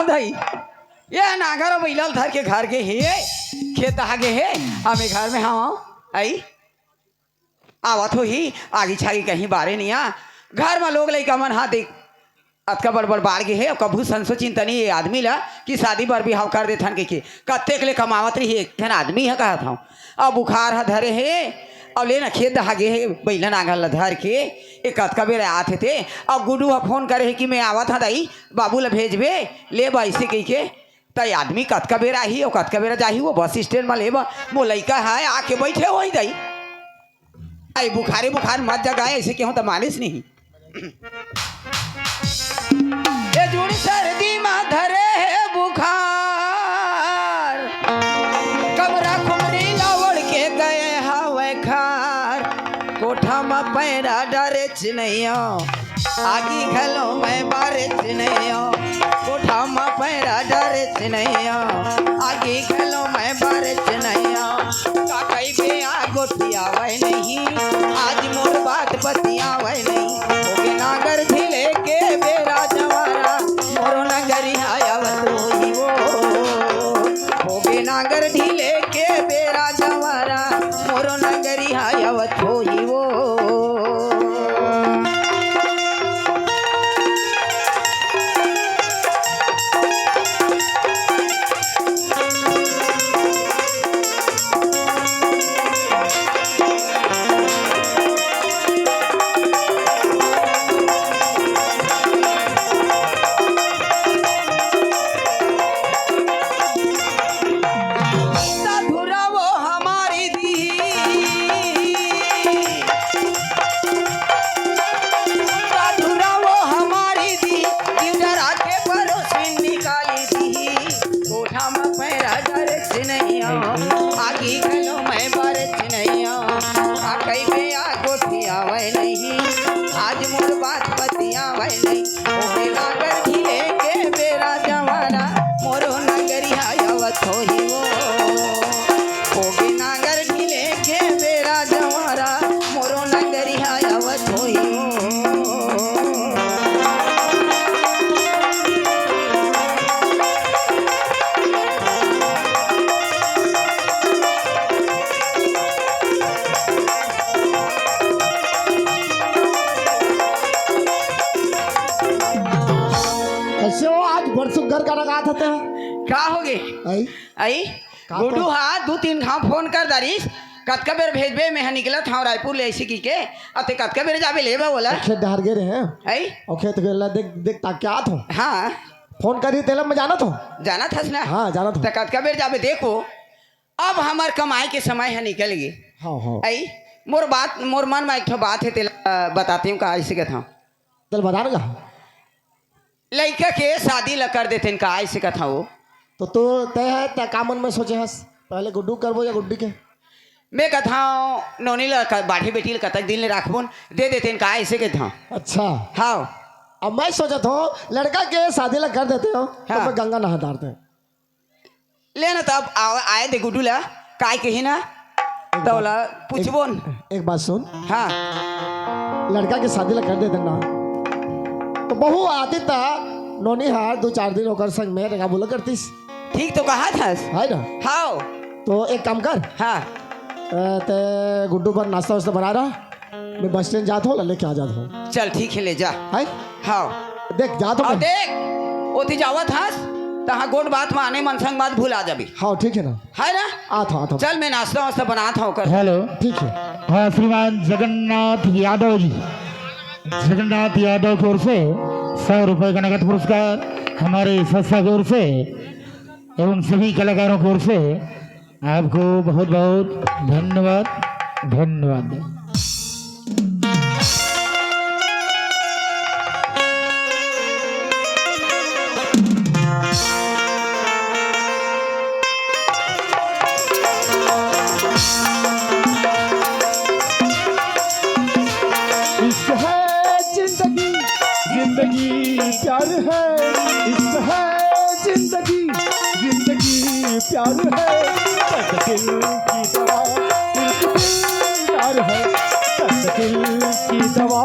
दई ये नागर बैलल धर के घर के हे खेत आगे है हमें घर में हाँ आई आवत हो ही आगे छागी कहीं बारे नहीं आ घर में लोग लइका मन हाँ देख अतका बड़ बाढ़ गे है कभू संसो चिंतनी ये आदमी ला कि शादी बर बिहाव कर देथन के कत्ते के लिए कमावत रही एक ठन आदमी है कहत हूँ अब बुखार ह धरे है और ले ना खेत दहागे है बैलन आंगल ला धर के एक कतका बेर आते थे अब गुड्डू ह फोन करे है कि मैं आवत हा दाई बाबू ला भेजबे ले ऐसे कही के तई आदमी कतका बेर आई और कतका बेर जाही वो बस स्टैंड में लेबा वो लइका है आके बैठे हो दाई आई बुखारे बुखार मत जगाए ऐसे क्यों तो मालिश नहीं ये जुड़ी सर्दी में धरे है बुखार कमरा खुमरी लवड़ के गए हवे खार कोठा में पैरा डरे चिनैया आगी घलो मैं बारे चिनैया कोठा में पैरा डरे चिनैया आगी घलो मैं बारे चिनैया का कई बे आ गोतियावे नहीं आज मोर बात बतियावे नहीं ओके नागर झिले के बेरा जवारा मोरो नगरी आयावत होई वो ओके नागर ढीले के बेरा जवारा मोरो नगरी आयावत होई वो आगी घलो मैं बरत नहीं कई बे आ गोतियावे नहीं आज मोर बात बतियावे नहीं ओके नागर ढीले के बेरा जवाना मोरो नगरी आयावत होई वो ओके नागर ढीले के बेरा जवाना मोरो नगरी आयावत होई वो घर का रखा था का हो गे आई गुड्डू हाँ 2-3 घाव फोन कर दारिस कतका बेर भेजबे मैं निकला था रायपुर ले ऐसे की के अते कतका बेर जाबे लेबा बोला खेत डहर गे रहे आई और खेत गेला देख देख ता क्या थो हाँ फोन करी तेला में जाना था ना हाँ जाना था कतका बेर जाबे देखो अब हमार कमाई के समय है निकल गए हाँ हाँ आई मोर मन में एक बात है तेला बताती हूँ का ऐसे के था चल बताना का लड़का के शादी ला कर देते का ऐसे कथा वो तो तय है त का मन में सोचे हस पहले गुड्डू करबो या गुड्डी के मैं कथा नोनी ला बाढ़ी बेटी ला कतक दिन ले राखबो दे देते का ऐसे के था अच्छा हाँ अब मैं सोचत हूँ लड़का के शादी ला कर देते हो हाँ। तो मैं गंगा नहा डालते लेना तब आए दे गुड्डू ला काय कही ना तो ला पूछबो एक बात सुन हाँ लड़का के शादी ला कर देते ना तो बहु आती था नोनी हार 2-4 दिन होकर संग में रखा बोला करतीस ठीक तो कहा था है ना हाँ तो एक काम कर हाँ ते गुड्डू पर नाश्ता वास्ता बना रहा मैं बस स्टैंड जाता हूँ लेके आ जाता हूँ चल ठीक है ले जा है हाँ देख जाता हूँ देख ओती जावत हस तहाँ गोड बात माने मन संग बात भूल आ जाबी हाँ ठीक है ना है ना आता चल मैं नाश्ता वास्ता बनाता हूँ कर हेलो ठीक है हाँ श्रीमान जगन्नाथ यादव जी जगन्नाथ यादव की ओर से 100 रुपये का नगद पुरस्कार हमारे संस्था की ओर से एवं सभी कलाकारों की ओर से आपको बहुत बहुत धन्यवाद जिंदगी प्यार है इश्क है जिंदगी प्यार है दिल की दवा दिलदार है दिल की दवा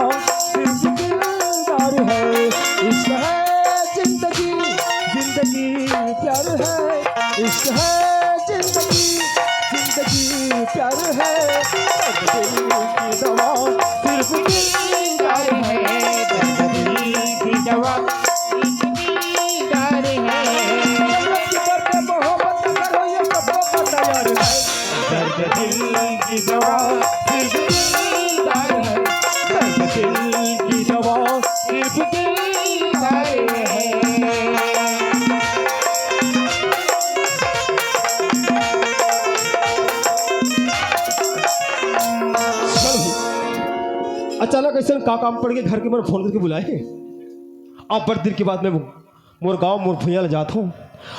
दिलदार है इश्क है जिंदगी है, इश्क है जिंदगी, जिंदगी प्यार है, दर्द दिल की दवा सिर्फ दिलदार है, दर्द दिल की दवा दिलदार है। मोहब्बत करो ये कब तैयार है, दर्द दिल की दवा सिर्फ दिलदार है, दर्द दिल की दवा सिर्फ दिलदार है। अचानक ऐसे का काम पड़ गया, घर के मैंने फोन करके बुलाए। अब बड़े दिन के बाद मैं मोर गांव मोर भूया जाता हूँ।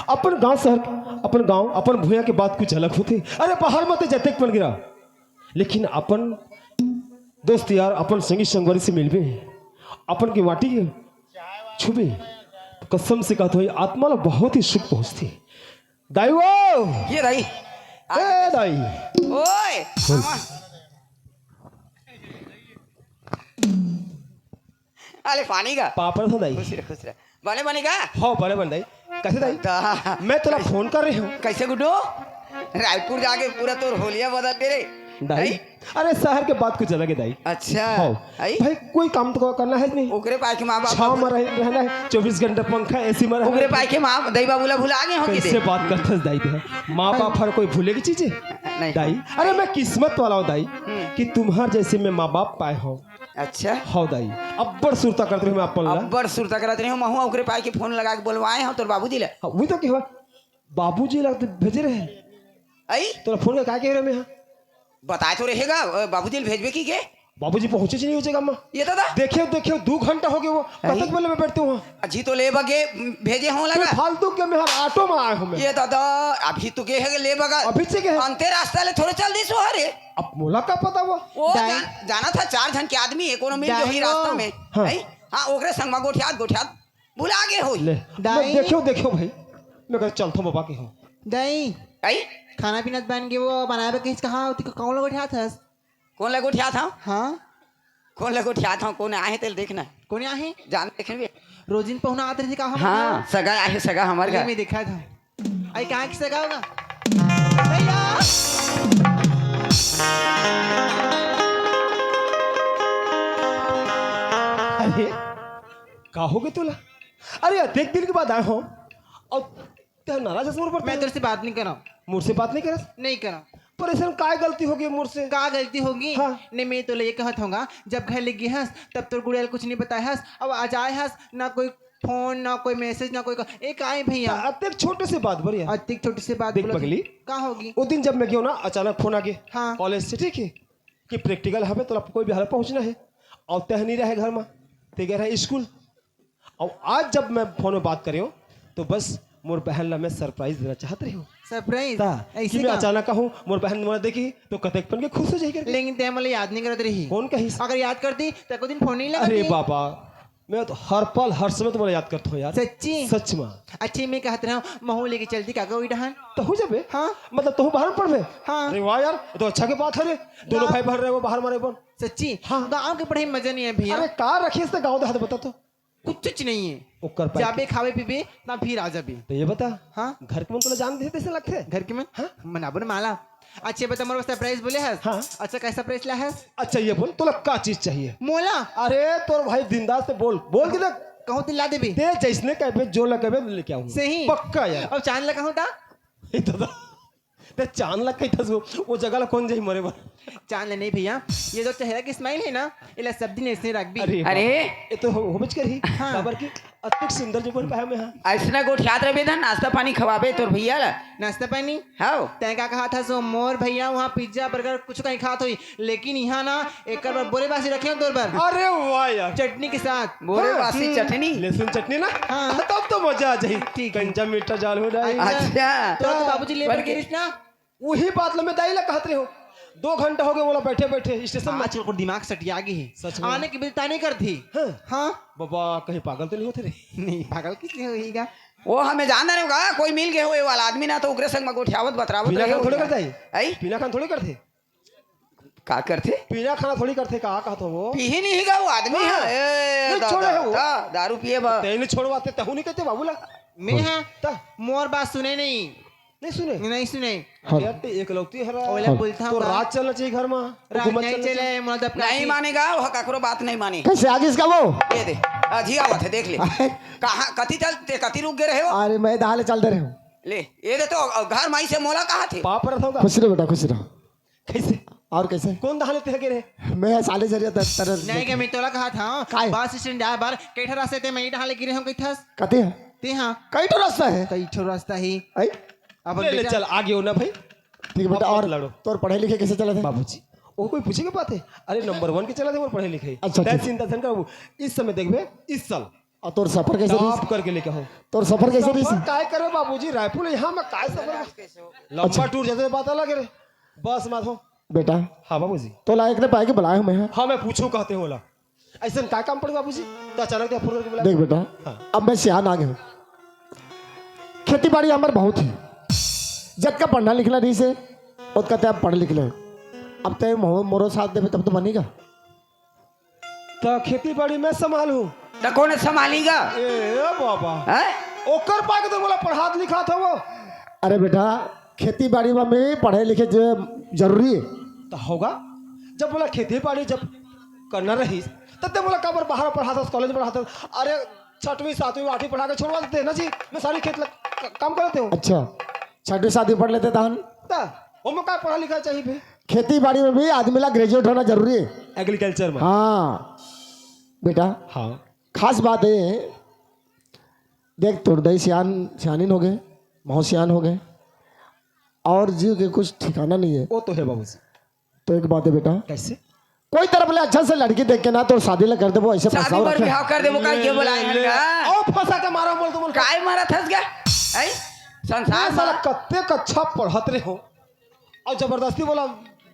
अपन गांव शहर, अपन गांव अपन भूया के बात कुछ अलग होते। अरे बाहर मत जाते बन गिरा, लेकिन अपन दोस्त यार अपन संगी संगवारी से मिलबे, अपन की माटी के छुबे, तो कसम से कहता हूँ आत्मा ला बहुत ही सुख पहुँचती। दाई वो ये दाई ए दाई ओए मामा। अरे पानी का पापड़ था दाई। खुश रह बने बने का हाँ बड़े बन दाई। कैसे दाई? मैं तेरा फोन कर रही हूँ। कैसे गुड्डू रायपुर जाके पूरा तोर होलिया बदल दे रे दाई अरे शहर के बात कुछ अलग है दाई। अच्छा हाँ आई भाई कोई काम तो करना है नहीं, ओकरे पाई के माँ छाव में बाप रहना है, 24 घंटे पंखा एसी में ओकरे रहना पाई के माँ दई बाबूला भुला गए हो कि कैसे बात करते दाई दे माँ बाप हर कोई भूले की चीज है नहीं दाई। अरे मैं किस्मत वाला हूँ दाई कि तुम्हार जैसे मैं माँ बाप पाए हो। अच्छा हाँ दाई अब्बड़ सुरता करते हुए मैं अपन ला अब्बर सुरता करत रही हूँ महू ओकरे पाई के फोन लगा के बोलवाए हैं तोर बाबूजी ले वही तो क्या बाबूजी लगते भेजे रहे आई तोरा फोन का क्या कह रहे मैं बताए तो रहेगा बाबूजी ले भेजबे की के बाबूजी पहुंचे नहीं हो जाएगा अम्मा। ये दादा देखियो देखियो 2 घंटा हो गए वो कब तक में बैठते हो अजी तो ले बगे भेजे हों लगा फालतू के मैं ऑटो में आया हूँ मैं। ये दादा अभी तो के है ले बगा अभी से के है अंते रास्ता ले थोड़े चल दी सो अरे अब मोला का पता वो ओ जाना था 4 जन के आदमी है कोनो मिल गई रास्ता में हाँ। नहीं हां ओकरे संग में गोठियात भुला गए हो ले मैं देखियो भाई मैं कह चलता हूं बाबा के हूं दही आई खाना पीना बन के वो बनाए किस कहाँ होती कौन लोग उठा था कौन लगो उठा था हाँ कौन लगो उठा था कौन आए तेल देखना कौन आहे जान देखने रोजिन पहुना आते थे कहाँ हाँ सगा आए सगा हमारे घर में देखा था आई कहाँ की सगा होगा भैया अरे का हो गए तुला? अरे देख दिन के बाद आए हो और तेरा नाराज है मोर पर। मैं तेरे से बात नहीं कर रहा हूँ मुझसे बात नहीं करत नहीं कर रहा हूँ पर ऐसा काय गलती होगी मुझसे का गलती होगी हाँ। नहीं मैं तो ये कहत होगा जब घर लगी हंस तब तो गुड़िया कुछ नहीं बताया हंस अब आज आए हंस ना कोई फोन ना कोई मैसेज ना कोई एक आए भैया अत्यक छोटे से बात बढ़िया अतिक छोटी सी बात देख बोलो पगली का होगी उस दिन जब मैं गया ना अचानक फोन आ गया हाँ। कॉलेज से ठीक है कि प्रैक्टिकल हमें तो कोई भी हाल पहुंचना है और तह नहीं रहे घर में ते गए रहे स्कूल। और आज जब मैं फोन में बात कर रही हूँ तो बस मोर बहन ला मैं सरप्राइज देना चाहत रही हूँ सरप्राइज कि ऐसे मैं का? अचानक कहूँ मोर बहन मोला देखी तो कतक पन के खुश हो जाएगी। लेकिन ते मला याद नहीं करत रही कौन कही अगर याद करती तो को दिन फोन नहीं अरे लगती बाबा मैं तो हर पल हर समय तुम्हारा याद करता हूँ यार सच्ची सच में। अच्छी मैं कहते रहा महू लेके चलती काका वही डहान तो हो जाबे हाँ मतलब तो बाहर पढ़ में। हाँ। अरे वाह यार ये तो अच्छा के बात है रे दोनों भाई भर रहे हो बाहर मारे बन। सच्ची हाँ। गाँव के पढ़ाई में मजा नहीं है भैया अरे कार रखिए इसने गाँव देहात बता तो कुछ नहीं है ओकर पाई जाबे खावे पीबे ना फिर आ जाबे तो ये बता हाँ घर के मन तो जान दे कैसे लगते हैं घर के मन हाँ? मनाबन माला अच्छे बता मोर सरप्राइज बोले है हाँ। अच्छा कैसा सरप्राइज ला है अच्छा ये बोल तो का चीज चाहिए मोला अरे तोर भाई दिनदास से बोल बोल के देख कहूँ तो ला देबी दे जैसने कहबे जो लगबे लेके आऊंगा सही पक्का यार। अब चांद ला कहूँ ता ये तो ते चांद लग कई थस वो जगह ला कौन जाई मरे बा। चांद ले नहीं भैया ये जो चेहरा की स्माइल है ना इला सब दिन ऐसे रख भी अरे ये तो हो बच कर ही बाबर की अत्यंत सुंदर जीवन पाया मैं। हाँ ऐसा गोठियात रहे था नाश्ता पानी खवाबे तोर भैया ला नाश्ता पानी हाँ तय का कहा था सो मोर भैया वहाँ पिज्जा बर्गर कुछ कहीं खात हुई लेकिन यहाँ ना एक बार बोरे बासी रखे हो तोर पर अरे वाह यार चटनी के साथ बोरे बासी चटनी लहसुन चटनी ना हाँ। तब तो मजा आ जाए ठीक है। कंचा मीठा जाल हो जाए। अच्छा तो बाबूजी ले बन के के- रिश्ता वही बात ला मैं दाई ला कहत रहे हो 2 घंटा हो गए बोला बैठे बैठे स्टेशन में। आजकल को दिमाग सटिया गई है सच में। आने की बिलता नहीं करती हाँ। हाँ बाबा कहीं पागल तो नहीं होते रे। नहीं पागल किसने होईगा वो हमें जान रहे होगा कोई मिल गए हो ये वाला आदमी ना तो ओकरे संग में गोठियावत बतरावत पीना रहे खाना थोड़ी करते आई पीना खाना थोड़ी करते का करते पीना खाना थोड़ी करते कहा कहता वो पी ही नहीं गा वो आदमी हाँ। है ए, नहीं छोड़े है वो। दारू पिए बा तेने छोड़वाते तहु नहीं कहते बाबूला मैं है ता मोर बात सुने नहीं नहीं सुने नहीं सुने यार ते एक लौती हरा ओला बोलता तो हूँ रात चलना चाहिए घर में रात नहीं चले मोला दब नहीं मानेगा वह ककरो बात नहीं माने कैसे आगे इसका वो ये दे अजी आवत है देख ले कहाँ कति चलते कति रुक गए रहे हो अरे मैं दहाले चल दे रहे हूँ ले ये दे तो घर माई से मोला कहाँ थे पाप रहा होगा खुश रहो बेटा खुश रहो। कैसे और कैसे कौन दहा लेते हैं के रे मैं साले जरिया तरह नहीं के मैं तोला कहा था काय? बस स्टैंड जा बार कैठा रास्ते ते मैं ढाले गिरे हम कैथस कहते हैं ते हां कई तो रास्ता है कई ठो रास्ता ही आई अब ले ले चल आगे हो ना भाई ठीक है बेटा। अब और लड़ो। तो पढ़े लिखे कैसे चले थे? बाबूजी वो कोई पूछेगा बात है अरे नंबर 1 के चला थे वो पढ़े लिखे अच्छा, तै ठीक। चिंता धन कर इस समय देखबे इस साल और तोर सफर कैसे टॉप रही? करके लेके हो तोर सफर कैसे रही? सफर काय करे बाबूजी रायपुर यहाँ में काय सफर लंबा टूर जैसे बात अलग है रे बस मत हो बेटा हाँ बाबूजी तो लायक ने पाए के बुलाया हूँ मैं। हाँ मैं पूछूं कहते होला ऐसा क्या काम पड़े बाबूजी तो अचानक क्या फुर करके बुला देख बेटा हाँ। अब मैं सियान आ गया हूँ। खेती बाड़ी हमारे बहुत ही जब का पढ़ना लिखना नहीं से और कहते अब पढ़ लिख ले अब तो मोरो साथ देवे तब तो बनेगा। तो खेती बाड़ी मैं संभालू तो कौन संभालेगा ए बाबा हैं? ओकर पाके तो बोला पढ़ा लिखा था वो अरे बेटा खेती बाड़ी में भी पढ़े लिखे जो जरूरी है। तो होगा जब बोला खेती बाड़ी जब करना रही तब तो बोला कबर बाहर पढ़ाता कॉलेज में पढ़ाता अरे 6वीं 7वीं 8वीं पढ़ा के छोड़वा देते हैं ना जी मैं सारी काम करते हूँ अच्छा 6वीं 7वीं पढ़ लेते तहन वो में क्या पढ़ा लिखा चाहिए भाई खेती बाड़ी में भी आदमी ला ग्रेजुएट होना जरूरी है। एग्रीकल्चर में हाँ बेटा हाँ खास बात है देख तुरदई सियानीन हो गए बहुत सियान हो गए और जीव के कुछ ठिकाना नहीं है। वो तो है बाबूजी तो एक बात है बेटा कैसे कोई तरफ ले अच्छा से लड़की देख के ना तो शादी ला कर दे वो ऐसे शादी फंसाओ पर रखे। बिहाव कर दे वो का ये बोला और फंसा के मारा बोल तो बोल काय मारा थस गया ऐ संसार साला कत्ते कच्छा पढ़त रहे हो और जबरदस्ती बोला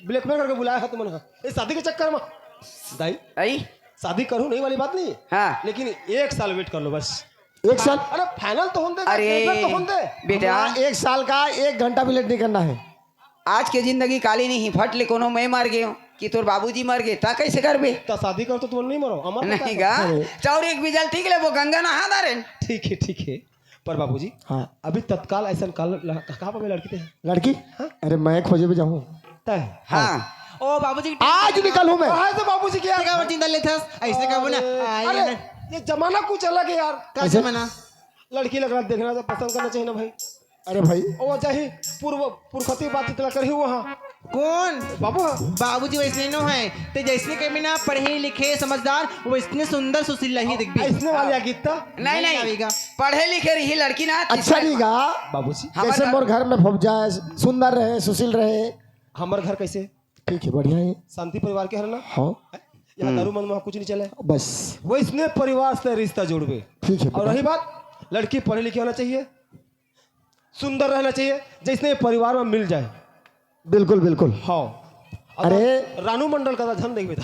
ब्लैकमेल करके बुलाया है तुमने इस शादी के चक्कर में दाई ऐ शादी करूं नहीं वाली बात नहीं है हाँ लेकिन 1 साल वेट कर लो बस एक साल अरे फाइनल तो होने दे अरे तो होने दे बेटा हाँ, 1 साल का 1 घंटा भी लेट नहीं करना है। आज के जिंदगी काली नहीं फट ले कोनो मैं मर गयो कि तोर बाबूजी मर गए ता कैसे करबे तो शादी कर तो तुम नहीं मरो अमर नहीं गा चाउर एक बिजल ठीक ले वो गंगा नहा दारे ठीक है पर बाबूजी हाँ अभी तत्काल ऐसा कहाँ पर लड़की थे लड़की अरे मैं खोजे भी जाऊँ तय हाँ ओ बाबूजी आज निकलूँ मैं। कहाँ से बाबूजी क्या का चिंता लेथस ऐसे का बोला अरे ये जमाना कुछ अलग है यार कैसे मना लड़की लगना देखना तो पसंद करना चाहिए ना भाई अरे भाई ओ चाहे पुरखती बात इतना करी वहाँ कौन बाबू बाबूजी वैसे नो है ते जैसे के बिना पढ़े लिखे समझदार वो इतने सुंदर सुशील रही दिख भी ऐसने वाले आ गीता नहीं नहीं आवेगा। पढ़े लिखे रही लड़की ना अच्छा नहीं गा बाबूजी कैसे मोर घर में भोप जाए सुंदर रहे सुशील रहे। हमारे घर कैसे ठीक है बढ़िया है। शांति परिवार के है ना हाँ यहाँ दारू मन वहाँ कुछ नहीं चले बस वो इसने परिवार से रिश्ता जोड़बे ठीक है और रही बात लड़की पढ़े लिखे होना चाहिए सुंदर रहना चाहिए जिसने परिवार में मिल जाए बिल्कुल बिल्कुल। हाँ अरे रानू मंडल का धन देख बेटा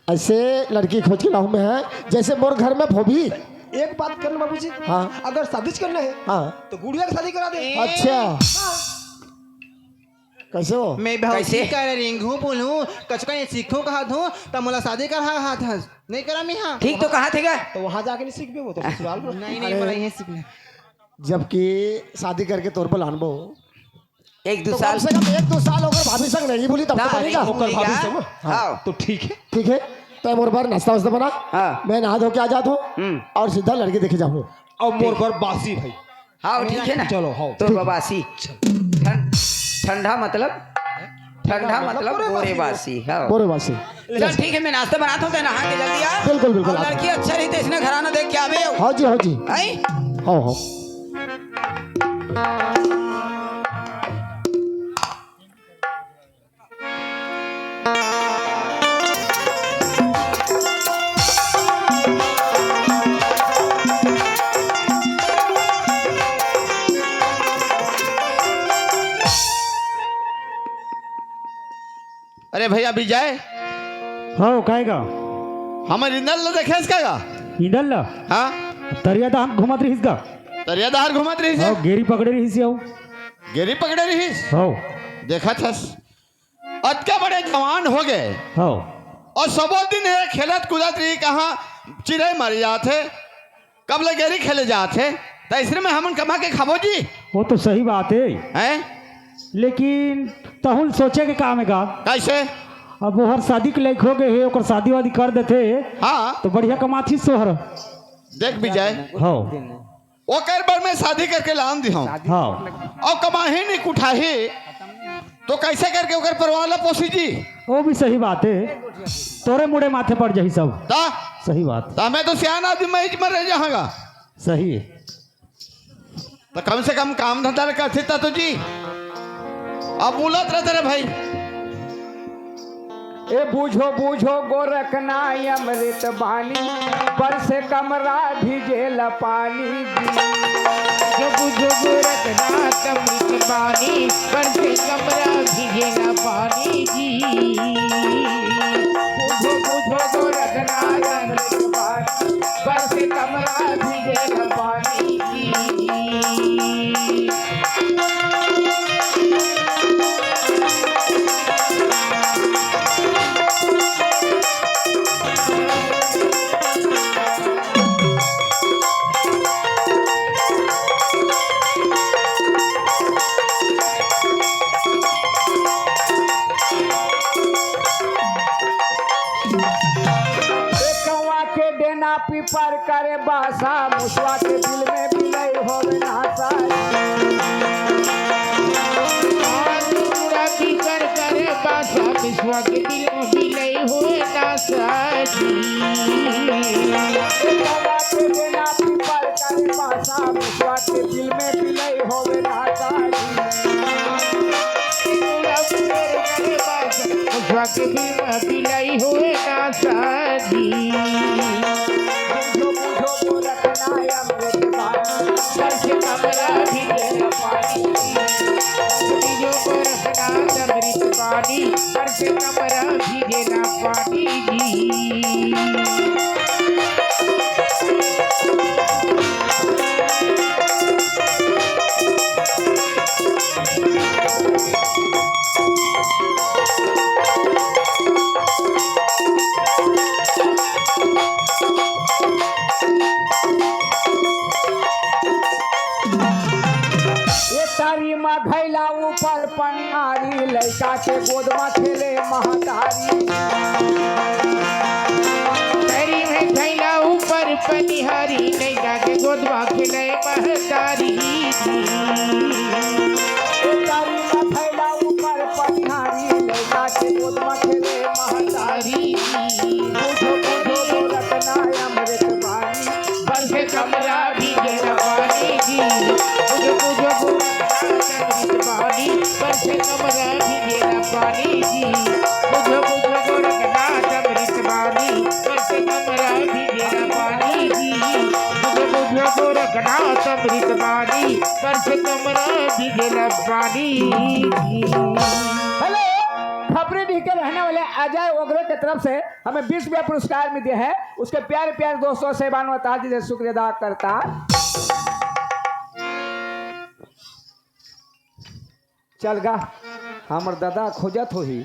ऐसे लड़की खोज के लाऊं मैं है जैसे मोर घर में भोभी। एक बात करना बाबूजी हाँ। अगर शादी करना है हाँ तो गुड़िया की शादी करा दे अच्छा कैसे हो मैं कैसे? बहुत कर रेंगू बोलूं कचका ये सीखूं कहा धूं तब मोला शादी कर हा था नहीं करा मैं हां ठीक तो कहाँ थे गा तो वहाँ जाके नहीं सीख भी वो तो ससुराल में नहीं मोला ये सीखना जबकि शादी करके तोर पर लानबो एक तो दो कम साल से कम 1-2 साल होकर भाभी संग नहीं बोली तब ना, तो बनेगा। नहीं, ओकर भाभी से ना हाँ तो ठीक है ठीक है तो मोर पर नाश्ता वास्ता बना हाँ। मैं नहा धो के आ जाता हूँ और सीधा लड़की देखे जाऊँ। और मोर पर बासी भाई हाँ ठीक है ना चलो हाँ तो बबासी ठंडा मतलब बोरे बासी हाँ बोरे बासी चल ठीक है मैं नाश्ता बनाता हूँ नहा के जल्दी आ बिल्कुल, बिल्कुल, और आप- लड़की अच्छा रही तो इसने घराना देख के आवे हाँ जी हाँ जी आई हाँ हाँ अरे भैया विजय हाँ काहेगा हमारे इंदल लो देखे इसका का इधर ला हाँ तरिया तो हम घुमात रहीस का तरिया दहार घुमत रही हाँ गेरी पकड़े रहीस आओ गेरी पकड़े रही हाँ देखा थस अतका बड़े जवान हो गए हाँ और सबो दिन है खेलत कूदत रही कहाँ चिड़ै मर जाते कब ले गेरी खेले जाते तो इसने में हमन कमा के खाबो जी वो तो सही बात है, हैं लेकिन तहुल सोचे के काम है का। कैसे? अब वो हर शादी के लायक हो गए है, ओकर शादी वादी कर देते हाँ तो बढ़िया कमाथी सोहर। देख भी जाए हाँ वो कर बार मैं शादी करके लान दी हूँ हाँ और कमाही नहीं कुठाही तो कैसे करके ओकर परिवार ला पोसी जी? वो भी सही बात है, तोरे मुड़े माथे पड़ जाही सब। ता सही बात, ता मैं तो सियान आदमी मैं में रह जाऊंगा सही है। तो कम से कम काम धंधा करते तो जी। अब बोलत रहते रे भाई ए बूझो बूझो गोरखना अमृत बानी बरसे कमरा भिजेल पानी जो बुझो गोरखनाथ अमृत बानी बरसे कमरा भिजेला पानी जी। बूझो बूझो गोरखनाथ अमृत बानी बरसे कमरा भिजेल पानी पीपर करे बासा मुसवा के दिल में बिलई होवे नासा पीकर करे बासा विश्वा के दिल में बिलई हुए नासाजी। कवा के देना पीपर करे बासा मुसवा के दिल में बिलई होवे नासा विश्वा के दिल में बिलई हुए नासाजी। बरसे कमरा भिजेल पानी जो गोरखनाथ अमृत बानी बरसे कमरा भिजेला पानी जी। घैला ऊपर पनियारी लड़का के गोद में खेले महतारी तेरी में थैला ऊपर पनिहारी लड़का के गोद में खेले महतारी। घैला ऊपर पनियारी लड़का के गोद में खेले महतारी बूझो बूझो रत्ना अमृत बानी बरसे कमरा भिजेला पानी जी। बुझो बुझो बानी बरसे कमरा भिजेला पानी जी। बुझो बुझो गोरखनाथ अमृत बानी बरसे कमरा भिजेला पानी जी। बुझो बुझो गोरखनाथ अमृत बानी बरसे कमरा भिजेला पानी जी। हेलो खबरें लिख के रहने वाले अजय ओगरे की तरफ से हमें 20 रुपया पुरस्कार मिले हैं। उसके प्यारे प्यारे दोस्तों से बानवता जी से शुक्रिया अदा करता। चल गा हमर दादा खोजत हो ही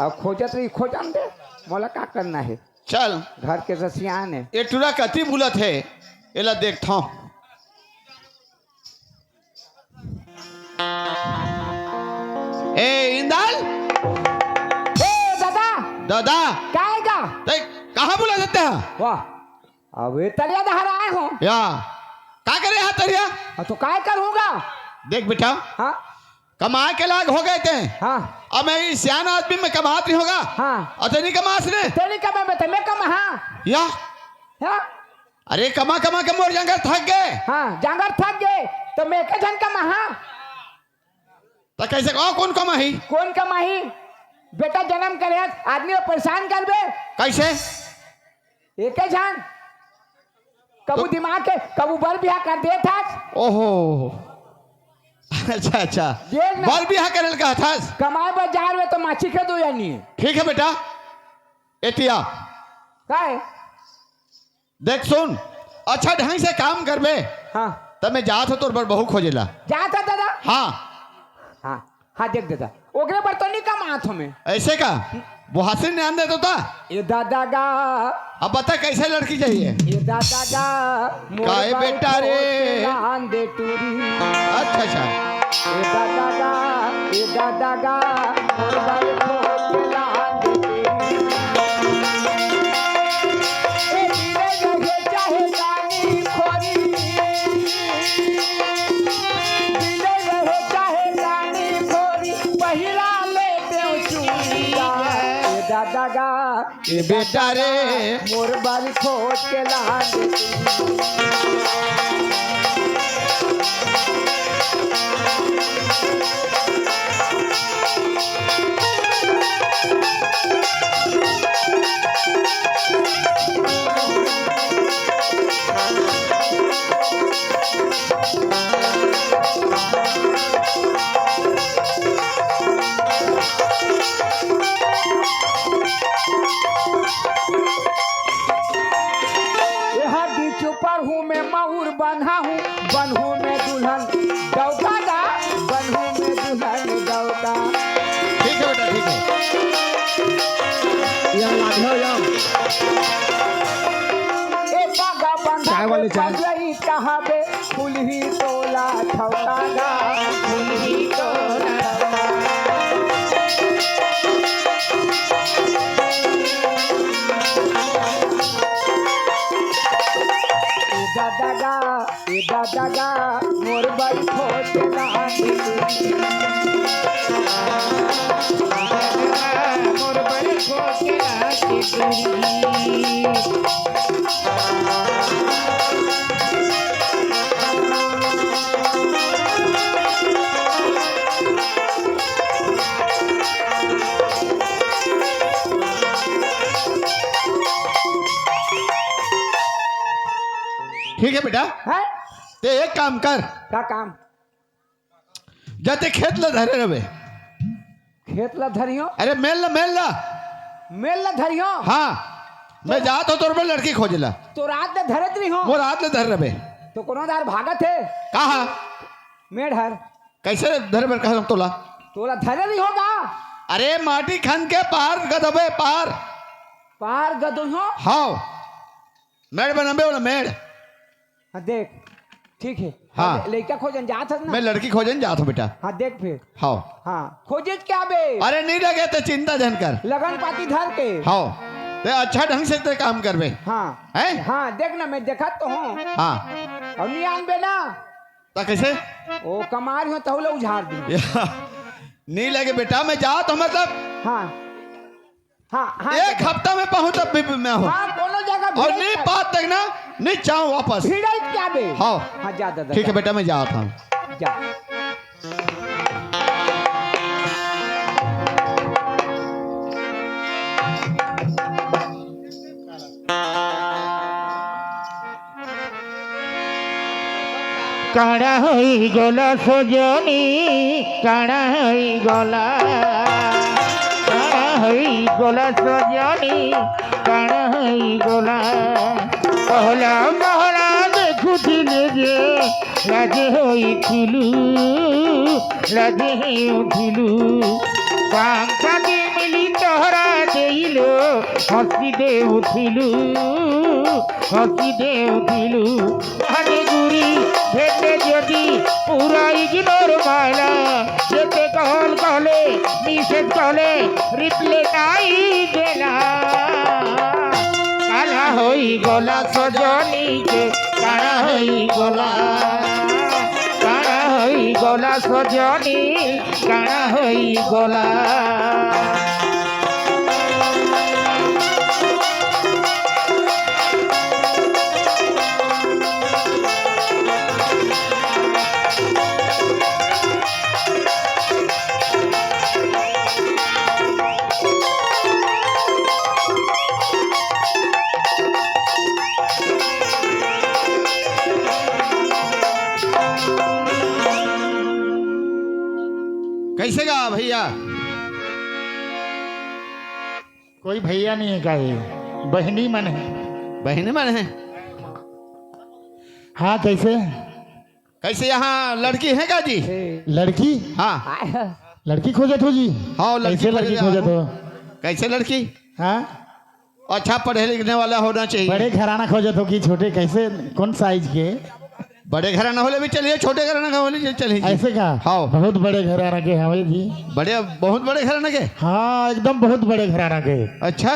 अब खोजत रही खोजन दे मोला का करना है। चल घर के रसियान है ये टूरा कति बुलत है एला देखता हूँ। ए इंदाल ए दादा दादा काएगा ते कहाँ बुला देते हैं? वाह अब ये तलिया दहर आए हो या का करे यहाँ तरिया? तो काय करूँगा। देख बेटा हाँ कमाए के लाग हो गए थे। हाँ अब मैं इस सियान आदमी में कमात नहीं होगा। हाँ अतनी कमास ने तेरी कमा में मैं कमा हाँ या हाँ अरे कमा कमा के मोर जंगल थक गए हाँ जांगर थक गए तो मैं के जन कमा हाँ तो कैसे कहो कौन कमाही? कौन कमाही बेटा जन्म करे आदमी को परेशान कर बे कैसे? एक जान कबू दिमाग के कबू बर बिहा कर दे था। ओहो अच्छा अच्छा देख ना। बल बिहा करल का था। कमाए बाजार में तो माछी के दो या नहीं ठीक है बेटा एतिया काय देख सुन अच्छा ढंग से काम करबे हाँ तब मैं जात हो तोर बर बहु खोजेला। जाता दादा हाँ हाँ हाँ देख दादा ओकरे पर तो नहीं कमा हाथों में ऐसे का बुहासे ध्यान दे तो था। ये दादा गा अब बता कैसे लड़की चाहिए। ये दादा गा काहे बेटा रे? ध्यान दे टूरी अच्छा अच्छा ये दादा गा ये दादा गा मोर बाल खोट ध्यान दे टूरी ए दिले रहे चाहे गानी खोरी दिले रहे चाहे गानी खोरी पहिला ले देव चूड़िया ये दादा गा ये बेटा रे मोर बाल खोट के ध्यान दे टूरी यहाँ बीच पर हूँ मैं मऊर बंधा हूँ बनहू में दुल्हन दौका गा बनहू में दुल्हन दौका ठीक है बेटा ठीक है। ए बागा बंधा चाय वाले चाय। बजई कहाँ बे फूल ही तोला छौका गा फूल ही तोला दादा गा ए दादा गा मोर बाई खोट लागी मोर बड़े खोके लागे दूरी ठीक है बेटा। है ते एक काम कर का काम जाते खेत ला धरे रहे। खेत ला धरियो अरे मेल ला मेल ला धरियो हाँ मैं जात हो तोर पे लड़की खोजला तो रात में धरत नहीं हो वो रात ले धर रहे। तो कोनो दार भागत है कहा मेढर कैसे धरे पर कहा तोला। तोला धरे नहीं होगा अरे माटी खन के पार गदबे पार पार गदो हो हाँ मेड़ बनबे वाला मेड़। हाँ देख ठीक है हाँ। लड़का खोजन जात है ना मैं लड़की खोजन जात हूँ बेटा। हाँ देख फिर हाँ हाँ खोजे क्या बे अरे नहीं लगे तो चिंता जन कर। लगन पाती धर के हाँ ते अच्छा ढंग से ते काम करबे हाँ हैं। हाँ देख ना मैं देखा तो हूँ हाँ और नहीं आन बे ना तो कैसे ओ कमार हो तो उझाड़ दी नहीं लगे बेटा मैं जात हूँ मतलब हाँ हाँ हाँ एक हफ्ता में पहुँच तब भी मैं हूँ हाँ कोनो जगह और भिड़ई नहीं क्या- बात तक ना नहीं चाहूँ वापस। भिड़ई क्या बे हाँ हाँ जा दादा ठीक है जा, बेटा मैं जाता हूँ। जा কাড়া হই গলা সজনী কাড়া হই গলা কাড়া হই গলা সজনী কাড়া হই গলা পহলা মহলা দেখুছিলে যে লাজে হইছিলু লাজে হইছিলু সাংসাদি মিলি তোহরা দেইল হসি দেউছিলু হসি দেউছিলু আগে গুড়ি ভেটে যদি পুরা ইগনোর মাইলা যেতে কল কলে নিষেধ কলে রিপ্লে নাই দেলা কালা হই গলা সজনীকে কাড়া হই গলা কাড়া হই গলা সজনী কাড়া হই গলা कैसे गा भैया। कोई भैया नहीं है का ये बहनी मन है। बहने मन है हाँ कैसे कैसे यहाँ लड़की है का जी। लड़की हाँ आए लड़की खोजत हो जी हाँ लड़की कैसे लड़की खोजत हो कैसे लड़की? हाँ अच्छा पढ़े लिखने वाला होना चाहिए। बड़े घराना खोजत हो कि छोटे कैसे कौन साइज के? बड़े घराना होले भी चलिए, छोटे घराना का होले भी चलिए। ऐसे का? हाँ। बहुत बड़े घराना के हवे जी। बड़े, बहुत बड़े घराना के? हाँ एकदम बहुत बड़े घराना के। अच्छा,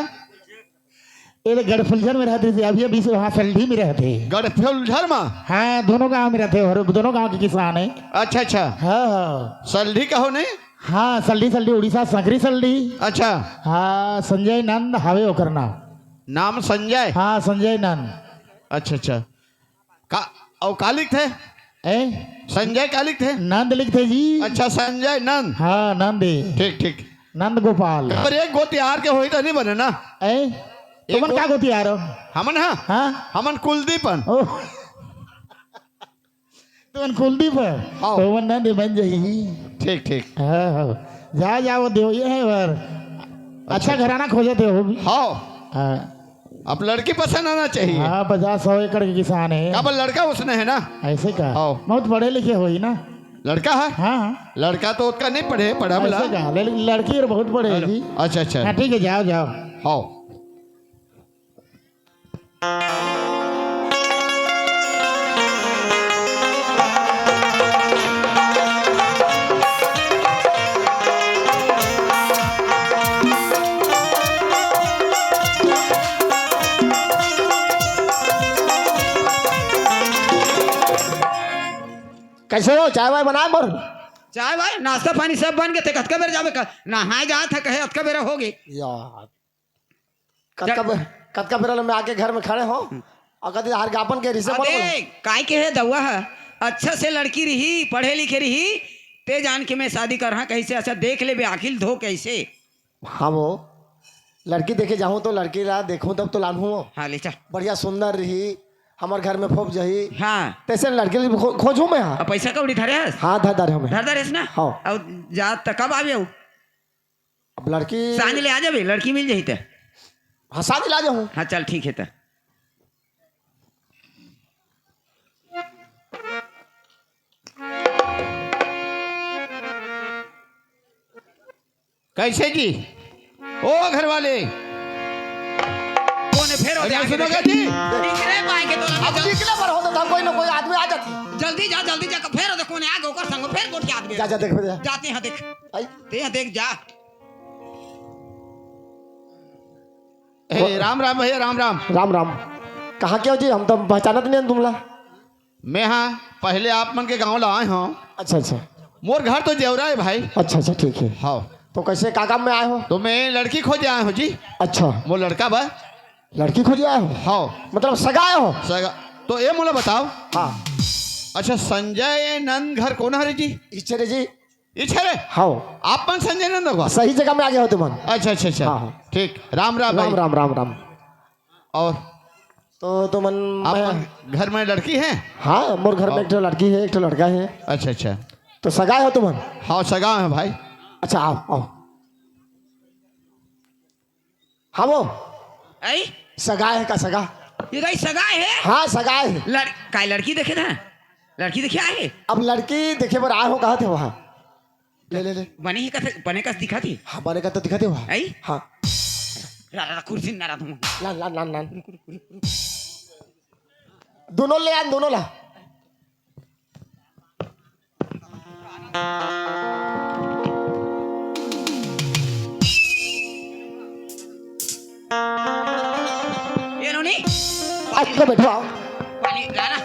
ये गढ़फुलझर में रहते थे, अभी अभी से वहाँ सल्ढी में रहते। गढ़फुलझर में? हाँ दोनों गांव में रहते और दोनों गांव के किसान है। अच्छा अच्छा, हाँ हाँ सल्ढी का हो नहीं? हाँ सल्ढी सल्ढी उड़ीसा सकरी सल्ढी। अच्छा, हाँ संजय नंद हवे ओकर नाम। नाम संजय? हाँ संजय नंद। अच्छा अच्छा, का और का लिखते? ए संजय का लिखते? नंद लिखते जी। अच्छा, संजय नंद। हाँ नंद। ठीक ठीक। नंद गोपाल। पर एक गोतियार के होई तो नहीं बने ना? ए तुमन का गोती आ रहो? हमन हाँ, हाँ हमन कुलदीपन। ओ तुमन कुलदीप है? हाँ। तुमन नंद बन जाई। ठीक ठीक। हाँ हाँ जा जा वो देव ये है वर अच्छा घराना खोजते हो भी। हाँ, हाँ अब लड़की पसंद आना चाहिए। हाँ 50-100 एकड़ के किसान है। अब लड़का उसने है ना? ऐसे का? हाँ। बहुत पढ़े लिखे हो ही ना? लड़का है? हाँ लड़का तो उसका नहीं पढ़े, पढ़ा बोला। ऐसे का? लड़की और बहुत पढ़े है जी। अच्छा अच्छा, हाँ ठीक है जाओ जाओ। हाँ। कैसे हो? चाय वाय बनाए मोर? चाय भाई नाश्ता पानी सब बन गए थे, कतका बेर जावे का नहाए जा था, कहे अतका बेरा हो गई। यार कतका बेरा में आके घर में खड़े हो और कहते हर गापन के रिश्ते अरे काय के है दवा है, अच्छा से लड़की रही, पढ़े लिखे रही, ते जान के मैं शादी कर रहा कैसे। अच्छा देख ले बे आखिल धो कैसे। हाँ वो लड़की देखे जाऊँ तो लड़की ला देखूँ तब तो लानू हाँ ले चल। बढ़िया सुंदर रही, हमारे घर में फोप जही, हाँ तैसे लड़के खोजूँ मैं। हाँ अब पैसा कौड़ी धरे हस? हाँ धर धर हमें। धर धरेस ना? हाँ। अब जा त कब आवे? अब लड़की सांझ ले आ जाबे, लड़की मिल जाही त। हाँ शादी ला जाऊँ। हाँ चल ठीक है त। कैसे जी? ओ घर वाले कौन है फिर? अरे सुनोगे जी? निकले पाए के तो अब निकले पर होता था कोई ना कोई आदमी आ जाती। जल्दी जा फिर देख कौन आ गए ओकर संग फिर गोठी आदमी जा जा देख जा। जाते हैं देख। आई ते देख जा। हे राम राम भैया, राम राम। राम राम। कहाँ के हो जी? हम तो पहचानत नहीं तुमला। मैं हाँ पहले आप मन के गांव ला आए हूँ। अच्छा अच्छा मोर घर तो जेवरा है भाई। अच्छा अच्छा ठीक है। हाँ, तो कैसे का काम में आए हो? तो मैं लड़की खोजे आए हूँ जी। अच्छा वो लड़का बा। लड़की खोजे आए हो? हाँ, मतलब सगा आए हो? सगा तो ये मोला बताओ। हाँ अच्छा, संजय नंद घर कौन हरे जी? इच्छे जी। इच्छा रे? हाँ आप मन संजय नंद होगा? सही जगह में आ गए हो तुम। अच्छा अच्छा अच्छा, हाँ, हाँ। ठीक। राम राम राम भाई। राम राम राम। और तो तुमन आप घर में लड़की है? हाँ मोर घर में एक लड़की है, एक लड़का है। अच्छा अच्छा, तो सगाए हो तुम? हाँ सगा है भाई। अच्छा आओ आओ। हाँ वो आई सगाए है का सगा? ये गई सगाई है? हाँ सगाए है। काय लड़की देखे था? लड़की देखे आए? अब लड़की देखे पर आए हो कहा थे वहाँ? ले ले ले। बने ही कथे बने का दिखा थी? हाँ बने का तो दिखा थे वहाँ। आई हाँ रा कुर्सी ना रा तुम। लान लान लान लान। दोनों ले आन, दोनों ला। ये नो नहीं आज को बैठो आओ। पानी लाना,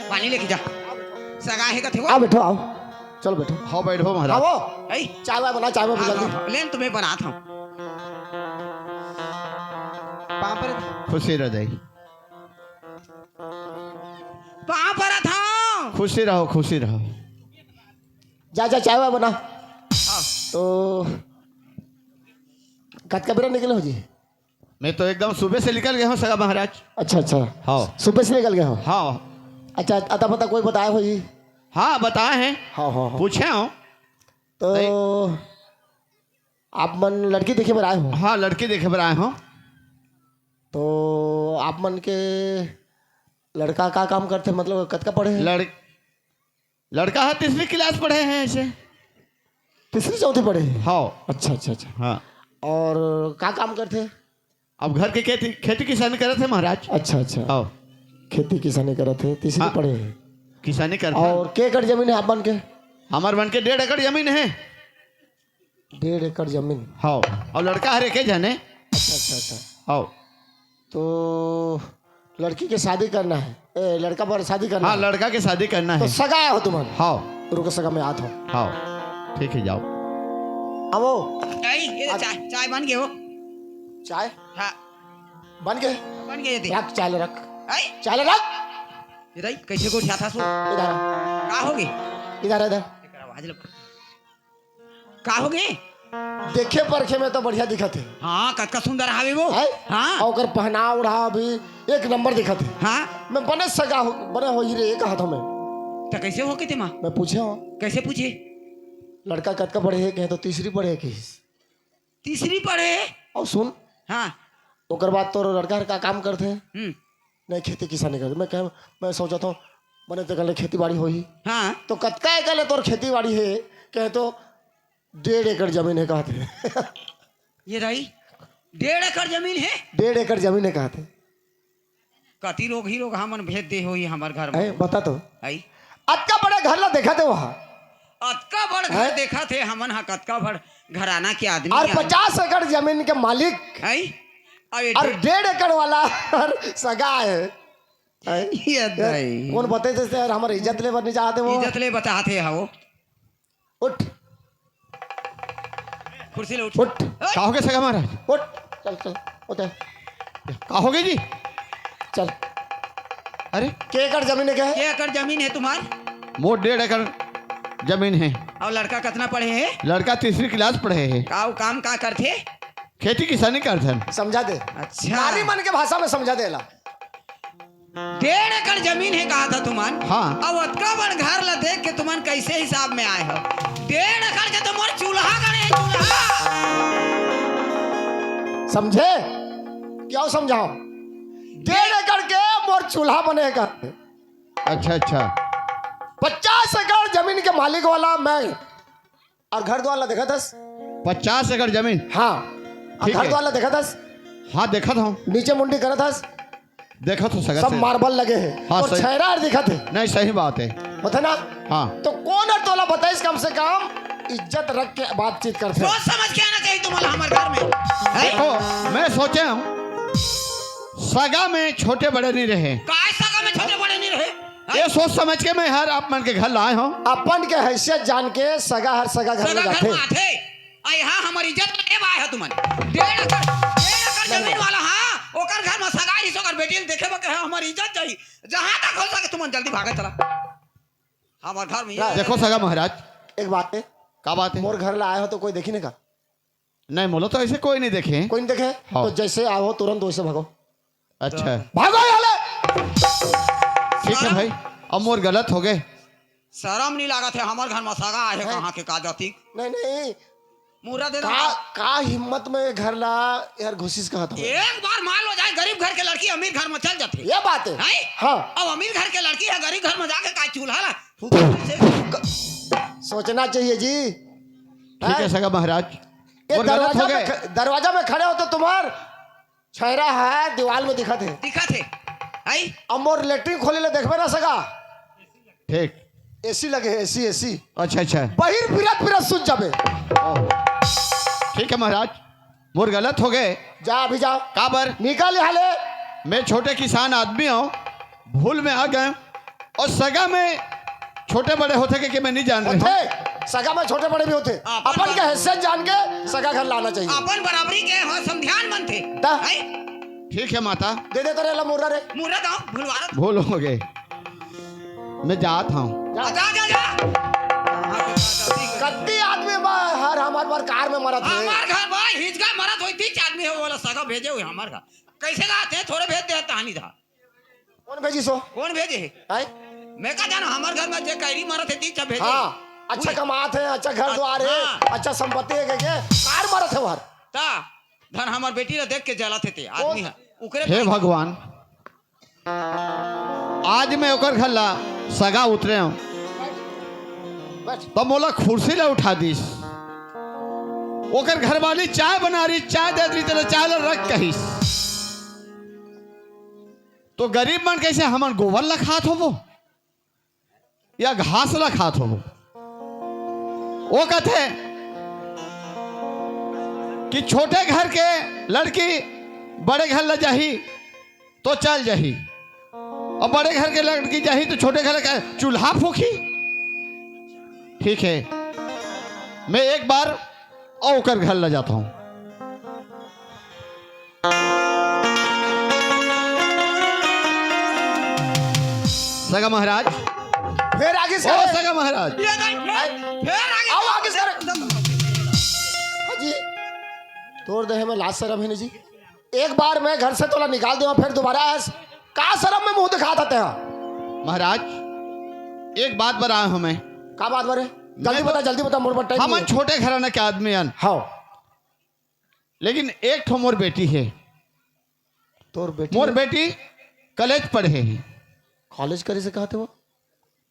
पानी लेके जा। सगाई है कथे वो? आओ बैठो आओ। चलो बैठो। हाँ बैठो हाँ महाराज। वो आई चाय वाय बना, चाय वाय जल्दी। लेन तुम्हें बनाता हूँ। पाँव पर खुशी रह जाए। पाँव पर था। खुशी रहो, खुशी रहो। जा जा चाय वाय बना। तो कत का बेरा निकले हो जी? मैं तो एकदम सुबह से निकल गया हूँ सगा महाराज। अच्छा अच्छा हाँ सुबह से निकल गए हो? हाँ अच्छा अता पता कोई बताया हो जी? हाँ बताए हैं, हाँ हाँ हाँ। पूछे हूँ। तो आप मन लड़की देखे पर आए हो? हाँ लड़की देखे पर आए हूँ। तो आप मन के लड़का का काम करते, मतलब कत का पढ़े हैं? लड़का है 3वीं क्लास पढ़े हैं ऐसे। 3री 4थी पढ़े हैं? हाँ अच्छा अच्छा अच्छा। हाँ। और का काम करते? अब घर के खेती किसानी करे थे महाराज। अच्छा अच्छा, आओ खेती किसानी करते हैं, तीसरी हाँ। पढ़े हैं। किसानी करते हैं। और के एकड़ जमीन है आप बन के? हमार बन के 1.5 एकड़ जमीन है। 1.5 एकड़ जमीन। हाँ, और लड़का हर एक जाने। अच्छा अच्छा अच्छा। आओ। तो लड़की के शादी करना है, लड़का पर शादी करना हाँ, है। लड़का के शादी करना तो है। सगा हो तुम्हारे? हाँ रुको, सगा में आता हूँ। हाँ, ठीक है, जाओ। आओ। ये चाय चाय बन गए हो। चाय हाँ बन गए? बन गए थे। रख चाय ले रख, आई चाय ले रख। ये रही कैसे को उठा था सो इधर का होगे इधर इधर। आवाज लो का होगे। देखे परखे में तो बढ़िया दिखत है। हाँ कतका सुंदर हावे वो। है? हाँ और ओकर पहनाव ओढ़ाव भी एक नंबर दिखत है। हाँ मैं बने सगा हो, बने हो ही रे एक हाथों में। तो कैसे हो के थे माँ? मैं पूछे हूँ कैसे पूछे? लड़का कतका पढ़े है, कहे तो तीसरी पढ़े है कि? तीसरी पढ़े। और सुन, हाँ ओकर बाद तो लड़का का काम करते हैं, हम्म नहीं खेती किसानी करते। मैं कह मैं सोचा था बने तो कल खेती बाड़ी हो ही। हाँ तो कतका एकड़ है तोर खेती बाड़ी है, कहे तो 1.5 एकड़ जमीन है कहते। ये रही 1.5 एकड़ जमीन है। 1.5 एकड़ जमीन है कहते। कति लोग ही लोग हमन भेज दे हो हमारे घर है में। बता तो, आई अतका बड़ा घर ला देखा थे वहाँ, अतका बड़ घर हैं? देखा थे हमन। हाँ कतका बड़ घराना के आदमी। और 50 एकड़ जमीन के मालिक, आई और 1.5 एकड़ वाला और सगा है। है? ये दई। कौन बते थे यार, हमारे इज्जत ले नहीं चाहते वो। इज्जत ले बताते हो। उठ कुर्सी ले उठ। उठ का हो गया सगा महाराज? उठ, चल चल उठे, का हो गई जी? चल। अरे के एकड़ जमीन है क्या है? ये एकड़ जमीन है तुम्हार। मोट 1.5 एकड़ जमीन है। और लड़का कितना पढ़े है? लड़का 3री क्लास पढ़े है। का काम का करते? खेती किसानी करते हैं। समझा दे, अच्छा नारी मन के भाषा में समझा देला। 1.5 एकड़ जमीन है कहा था तुमान। हाँ। अब अतका बड़ घर ला देख के तुमान कैसे हिसाब में आए हो? 1.5 एकड़ के तो मोर चूल्हा गणे चूल्हा। समझे? क्या समझाओ? 1.5 एकड़ के मोर चूल्हा बनेगा। अच्छा अच्छा। 50 एकड़ जमीन के मालिक वाला मैं, और घर द्वार देखा था। 50 एकड़ जमीन। हाँ, और ठीक घर है। द्वार देखा था, हाँ देखा था, नीचे मुंडी करा था, देखा तो सगा सब से। मार्बल लगे हैं। हाँ, और सही। छहरा दिखा थे, नहीं सही बात है। बता ना। हाँ तो कौन है तोला बताइस, कम से कम इज्जत रख के बातचीत करते हैं। सोच समझ के आना चाहिए तुम्हारा हमारे घर में। है? देखो, मैं सोचे हूँ सगा में छोटे बड़े नहीं रहे। काय सगा में छोटे बड़े नहीं रहे। है? ये सोच समझ के मैं हर आप मन के घर लाए हूँ। अपन के हैसियत जान के सगा हर सगा घर सगा में घर जाते। में आते। आई हाँ हमारी इज्जत में एब आए हो तुमन। 1.5 एकड़ जमीन वाला। हाँ ओकर घर में सगा ही सोकर बेटी देखे बके है हमारी इज्जत चाहिए। जहाँ तक हो सके तुमन जल्दी भागे चला हमारे घर में। ये- देखो सगा महाराज, एक बात है, क्या बात है? मोर घर ला आए हो तो कोई देखी नहीं का? नहीं बोलो तो ऐसे कोई नहीं देखे। कोई नहीं देखे? हाँ। तो जैसे आओ तुरंत वैसे भागो, अच्छा भागो याले। ठीक है भाई, अब मोर गलत हो गए। शर्म नहीं लागत है हमारे घर में सगा आए है कहाँ के का जाती। नहीं नहीं, मुरा दे दो। का हिम्मत में घर ला यार घुसिस कहा था। एक बार मान लो जाए गरीब घर के लड़की अमीर घर में चल जाती ये बात है। है। हाँ, अब अमीर घर के लड़की है गरीब घर में जाके का चूल्हा ला फूंक- सोचना चाहिए जी। ठीक है सगा महाराज, ये मोर गलत हो गए। दरवाजा में खड़े हो तो तुम्हार छहरा है दीवार में दिखा थे। दिखा थे। है? अब मोर लेटरिन खोले ले देखबे ना सका, ठीक। एसी लगे, एसी एसी अच्छा अच्छा, बहिर फिरत फिरत सुन जाबे। ठीक है महाराज, मोर गलत हो गए। जा अभी जा, काबर निकाल हाले। मैं छोटे किसान आदमी हूँ, भूल में आ गए। और सगा में छोटे बड़े होते कि मैं नहीं जान रहा हूँ। होते सगा में छोटे बड़े भी होते। अपन के हैसियत जान के सगा घर लाना चाहिए। अपन बराबरी के हो समझान मन थे। ता? है? ठीक है माता, दे दे तेरे ला मुर्रा रे। मुरा दाओ भूलवारा। भूल हो गए, मैं जाता हूँ। जा। जा जा जा। कत्ती आदमी हर हमार बार कार में मरा थे। हमार घर भाई हिजगा मरत होई थी आदमी हो बोला सगा भेजे हुए हमार घर। कैसे गाते हैं थोड़े भेज दे कहानी था। कौन भेजी सो? कौन भेजे है? है? मैं का जाना हमार घर में जे कैरी मरत है तीचा भेजे। हाँ, अच्छा कमात है, अच्छा घर द्वार है, हाँ। अच्छा संपत्ति है, के कार मरा थे वहां। ता धन हमार बेटी ला देख के जला थे आदमी है उकरे। हे भगवान, आज मैं ओकर घर ला सगा उतरे हूँ बैठ। तो मोला कुर्सी ला उठा दीस। ओकर घरवाली चाय बना रही, चाय दे रही, तेरे चाय ला रख कहिस। तो गरीब मन कैसे हमन गोबर ला खात हो वो या घास ला खात हो वो कहते कि छोटे घर के लड़की बड़े घर ला जाही तो चल जाही, और बड़े घर के लड़की जाही तो छोटे घर का चूल्हा फूकी। ठीक है, मैं एक बार और कर घर ले जाता हूं। सगा महाराज, फिर आगे से ओ सगा महाराज, ये नहीं, फिर आगे आओ आगे से हाँ जी, तोड़ दे मैं लाज शर्म है नहीं जी। एक बार मैं घर से तोला निकाल दूंगा, फिर दोबारा का शर्म में मुंह दिखा देते हैं। महाराज एक बात पर आया हूं मैं। का बात बारे? जल्दी बता मोर बट्टा। हम छोटे घराना के आदमी हन, हाँ लेकिन एक ठो मोर बेटी है। तोर बेटी मोर बेटी कॉलेज पढ़े है। कॉलेज करे से कहते वो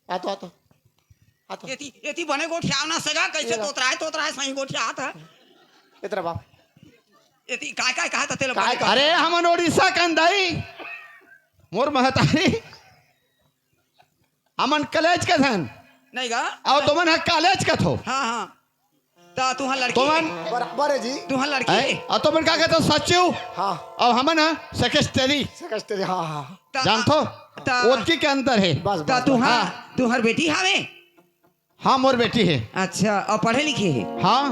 आतो आतो आतो एती बने गोठिया ना सगा कैसे तोतरा है सही गोठिया आता इतना बाप एती काय कहा था तेरे काय- अरे हमन उड़ीसा कंदाई मोर महतारी हमन कॉलेज के धन नहीं गा और तुमन है कॉलेज का थो हाँ ता तुहा लड़की तुमन बराबर है जी। तुहा लड़की है और तुमन का कहते हो सचिव हाँ और हमन है सेक्रेटरी। सेक्रेटरी हाँ हाँ ता- जानतो ता- ओतकी के अंतर है। बस ता बस तुहा तुहर बेटी हवे हाँ मोर बेटी है। अच्छा और पढ़े लिखे है हाँ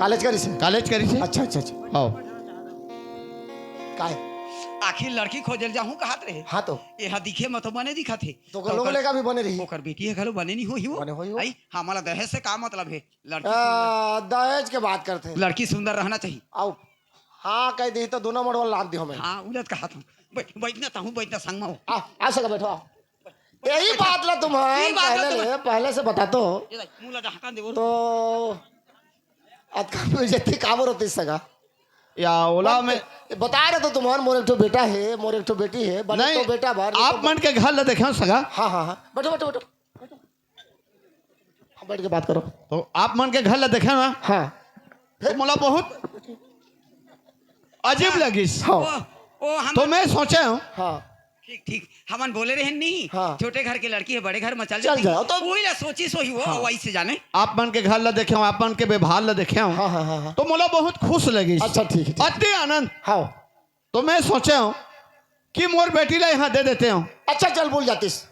कॉलेज करे से कॉलेज करी से। अच्छा अच्छा अच्छा हाँ काय आखिर लड़की खोजल जाहूं कहत रहे हाँ तो यहाँ दिखे मत बने दिखत है तो लोग लेगा भी बने रही ओकर बेटी है घलो बने नहीं होई बने होई हो। आई हमारा दहेज से का मतलब है लड़की दहेज के बात करते हैं। लड़की सुंदर रहना चाहिए आओ हाँ कह दी तो दोनों मोड़ लाद दी हमें। हाँ उलट कहा था बैठना ताहूँ बैठना संग में आ आ सका बैठो आओ। यही बात ला तुम यही बात ला पहले से बता तो मुंह लगा ढका दे तो अतका जत्ती काबर होती सगा या ओला में बता रहे तो तुम्हार मोर एक ठो बेटा है मोर एक ठो बेटी है बने नहीं तो बेटा भर आप मन के घर ले देखे सगा। हाँ हाँ हाँ बैठो बैठो बैठो हाँ, बैठ के बात करो। तो आप मन के घर ले देखे ना हाँ तो मोला बहुत अजीब लगिस। हाँ ओ हम तो मैं सोचे हूँ हाँ ठीक ठीक हमन बोले रहे नहीं हाँ। छोटे घर की लड़की है बड़े घर में चल चल जाओ तो वही ला सोची सोही वो वही से जाने आप मन के घर ले देखे हूँ, आप मन के व्यवहार ले देखे हूँ, हाँ हाँ हाँ हाँ तो मोला बहुत खुश लगी। अच्छा ठीक है ठीक। अति आनंद। हाँ तो मैं सोचे हूँ कि मोर बेटी ला यहाँ दे देते हूँ। अच्छा चल भूल जातीस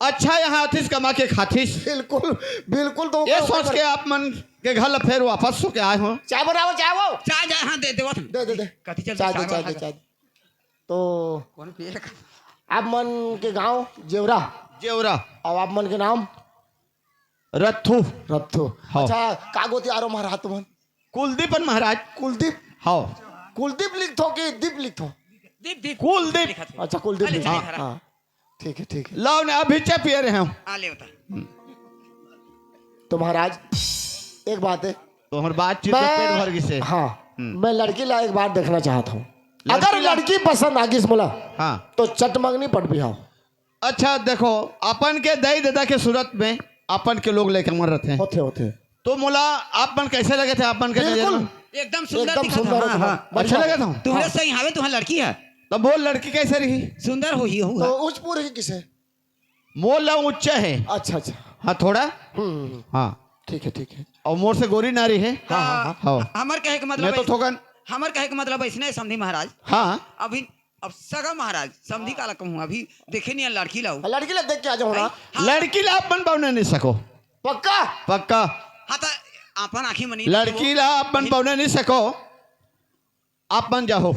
अच्छा यहाँ आतीस कमा के खातीस। बिल्कुल बिल्कुल तो ये सोच के आप मन के घर ला फिर वापस हो के आए हो। चाय बनाओ चाय वो चाय जाए हाँ दे देवा दे दे दे कथी चल चाय दे चाय दे चाय दे। तो कौन पिए आप मन के गांव जेवरा जेवरा और आप मन के नाम रथु रत्थू। हाँ। अच्छा कागोती आरो महाराज तुमन कुलदीपन महाराज। कुलदीप हाँ कुलदीप लिख थो कि दीप लिख थो? दीप दीप कुलदीप। लिखा थे। अच्छा कुलदीप अरे लिख चले हाँ खरा। हाँ ठीक है ठीक है। लाओ ने अभी चाय पिए रहे हूँ। आ ले बता तो महाराज एक बात है तो हमारी बातचीत में पेट भर गई से। हाँ मैं लड़की ला एक बार देखना चाहता हूँ। लड़की अगर ला- लड़की पसंद आ गई मोला हाँ तो चटमंगनी पट भी आओ अच्छा देखो अपन के दई दादा के सूरत में अपन के लोग लेके मर रहे थे। होते होते तो मोला आप मन कैसे लगे थे अपन के नजर बिल्कुल में? एकदम सुंदर एकदम दिखा सुंदर था है हाँ, हाँ। अच्छा लगा था। तुम्हारे सही हावे तुम्हारी लड़की है तो बोल लड़की कैसे रही? सुंदर हो ही तो होगा उच्च पूरे की किसे मोल ला ऊंचा है। अच्छा अच्छा हाँ थोड़ा। हाँ ठीक है ठीक है। और मोर से गोरी नारी है। हाँ हाँ हाँ हाँ हमार कहे के मैं मतलब तो थोकन। हमार कहे के मतलब ऐसने समझी महाराज हाँ अभी अब सगा महाराज समझी काला कहूँ अभी देखे नहीं लड़की लाऊ लड़की ला देख के आ जाओ ना लड़की ला अपन पौने नहीं सको पक्का पक्का। हाँ तो अपन आँखी मनी लड़की ला अपन पौने नहीं सको अपन जाओ।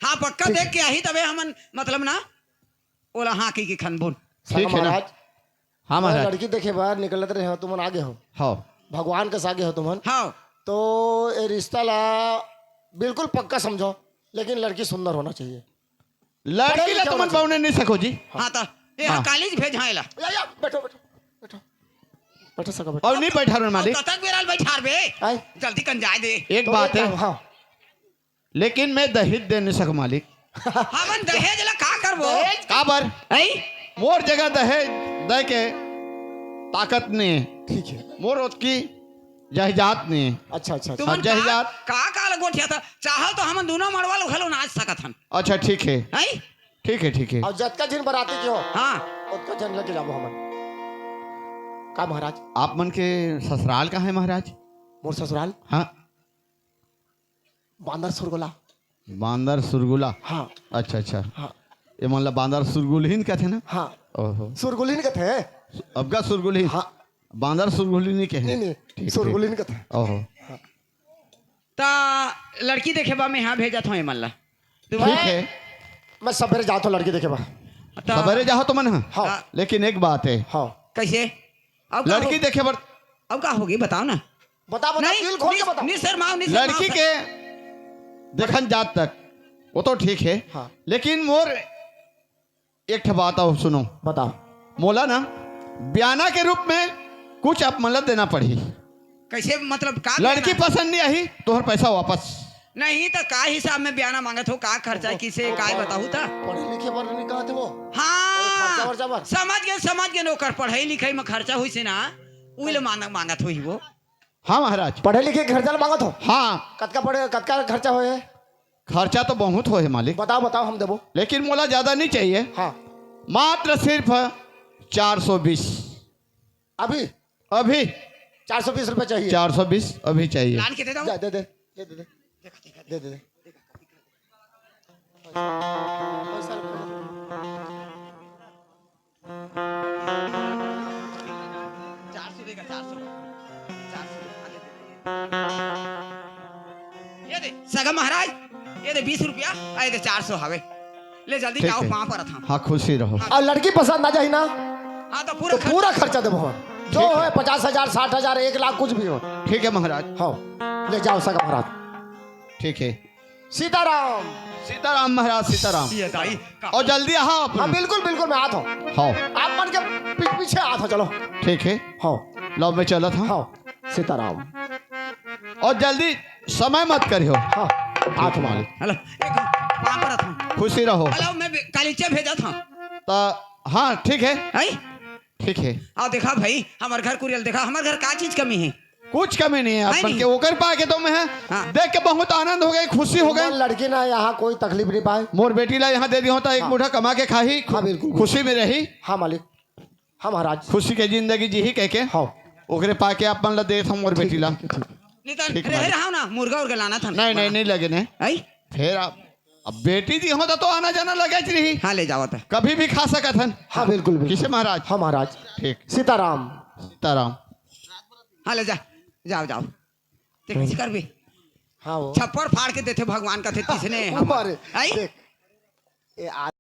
हाँ पक्का देख के आई तबे हमन मतलब ना ओला हाँ की खन बोल ठीक है ना। महाराज हाँ मैं महाराज। लड़की देखे बाहर निकलते रहे हो तुमन आगे हो हाँ भगवान के आगे हो तुमन हाँ तो ये रिश्ता ला बिल्कुल पक्का समझो लेकिन लड़की सुंदर होना चाहिए। लड़की ला तुम पौने नहीं सको जी। हाँ तो ये हाँ। कॉलेज भेज हाँ ला या बैठो बैठो बैठो बैठो सका बैठो और नहीं बैठा रहे मालिक। तक बेराल बैठार बे आए जल्दी कन जाए दे एक तो बात है हाँ लेकिन मैं दहेज दे नहीं सको मालिक। हमन दहेज ला का करबो काबर आई मोर जगह दहेज दे के ताकत नहीं है। ठीक है मोर उसकी जहिजात नहीं अच्छा अच्छा अच्छा। तुमन जहिजात। का लगोठिया था चाहो तो हम दोनों मड़वा लोग घलो नाच सकत हन अच्छा ठीक है हैं ठीक है ठीक है। और जतका जिन बराती जो हाँ उतका जन लेके जाबो हमन का महाराज। आप मन के ससुराल कहाँ है महाराज? मोर ससुराल हाँ बांदर सुरगोला। बांदर सुरगुला। हाँ अच्छा अच्छा हाँ ये मतलब बांदर सुरगुलहीन कहते ना? हाँ ओहो सुरगुलिन कथे है। अबका सुरगुलहीन। हाँ बांदर सुरगुलहीन के हैं। नहीं ठीक, नहीं सुरगुलिन कथे। ओहो ता लड़की देखे बा मैं यहाँ भेजत हूँ मल्ला ठीक है। मैं सवेरे जाता हूँ लड़की देखे बा। सवेरे जाओ तो मन हाँ लेकिन एक बात है हाँ कैसे अब का लड़की देखे बर अब का होगी बताओ ना बता बता दिल खोल के बता। नहीं शर्माओ नहीं लड़की के देखन जात तक वो तो ठीक है हाँ लेकिन मोर एक ठे बात आओ सुनो बताओ। मोला ना बयाना के रूप में कुछ आप मतलब देना पड़ी। कैसे मतलब का लड़की पसंद नहीं आई तो हर पैसा वापस। नहीं तो का हिसाब में बयाना मांगत हो का खर्चा किसे का बताऊ था पढ़े लिखे बारे नहीं कहते वो। हाँ खर्चा वर्चा बर। समझ के नौकर पढ़ाई लिखाई में खर्चा हुई से ना उइल मांगत हुई वो। हाँ महाराज पढ़े लिखे खर्चा मांगत हो। हाँ कतका खर्चा होए। खर्चा तो बहुत हो है मालिक बताओ बताओ हम देबो। लेकिन मोला ज्यादा नहीं चाहिए हाँ मात्र सिर्फ 420 अभी अभी 420 रुपए चाहिए। 420 अभी चाहिए। लान के दे दो दे दे दे दे दे दे दे दे। पैसा रुपए। 400 देगा 400 ये दे सगा महाराज ये दे 20 रुपया आए दे 400 हवे ले जल्दी ठीक जाओ है। वहां पर था। हाँ खुशी रहो। और लड़की पसंद आ जाए ना हाँ तो तो पूरा खर्चा देबो हम। जो ठीक है। है 50,000 60,000 1 लाख कुछ भी हो। ठीक है महाराज हाँ ले जाओ सगा महाराज। ठीक है। सीताराम। सीताराम महाराज सीताराम। ये दाई और जल्दी आओ हाँ आप। बिल्कुल बिल्कुल मैं आता हूँ। हाँ आप मन के पीछे आता हूँ। चलो ठीक है हाँ लो मैं चला था। हाँ सीताराम। और जल्दी समय मत करियो। हाँ आता मालिक। हेलो एक वहां पर था। खुशी रहो। हेलो मैं कालीचे भेजा था तो हाँ ठीक है है ठीक है। आओ देखा भाई हमारे घर कुरियल देखा हमारे घर का चीज कमी है कुछ कमी नहीं है नहीं, अपन नहीं। के ओकर पाके तो मैं हाँ। देख के बहुत आनंद हो गई खुशी हो गई। लड़की ना यहाँ कोई तकलीफ नहीं पाए। मोर बेटी ला यहाँ दे दी होता एक हाँ। मुठा कमा के खाही हाँ, बिल्कुल। खुशी में रही हाँ मालिक। हाँ महाराज। खुशी के जिंदगी जी ही कह के हाँ ओकरे पाके अपन ला दे मोर बेटी ला। नहीं तो ठीक रह मालिक। रहा ना मुर्गा उर्गा लाना था नहीं नहीं नहीं लगे ने है फिर अब बेटी दी होता तो आना जाना लगे रही हाँ ले जाओ तो कभी भी खा सकत हन। हाँ बिल्कुल बिल्कुल। किसे महाराज? हाँ महाराज। ठीक सीताराम। सीताराम। हाँ ले जा जाओ जाओ ते कैसे कर भी हाँ वो छप्पड़ फाड़ के देते भगवान का थे किसने अरे आई देख ये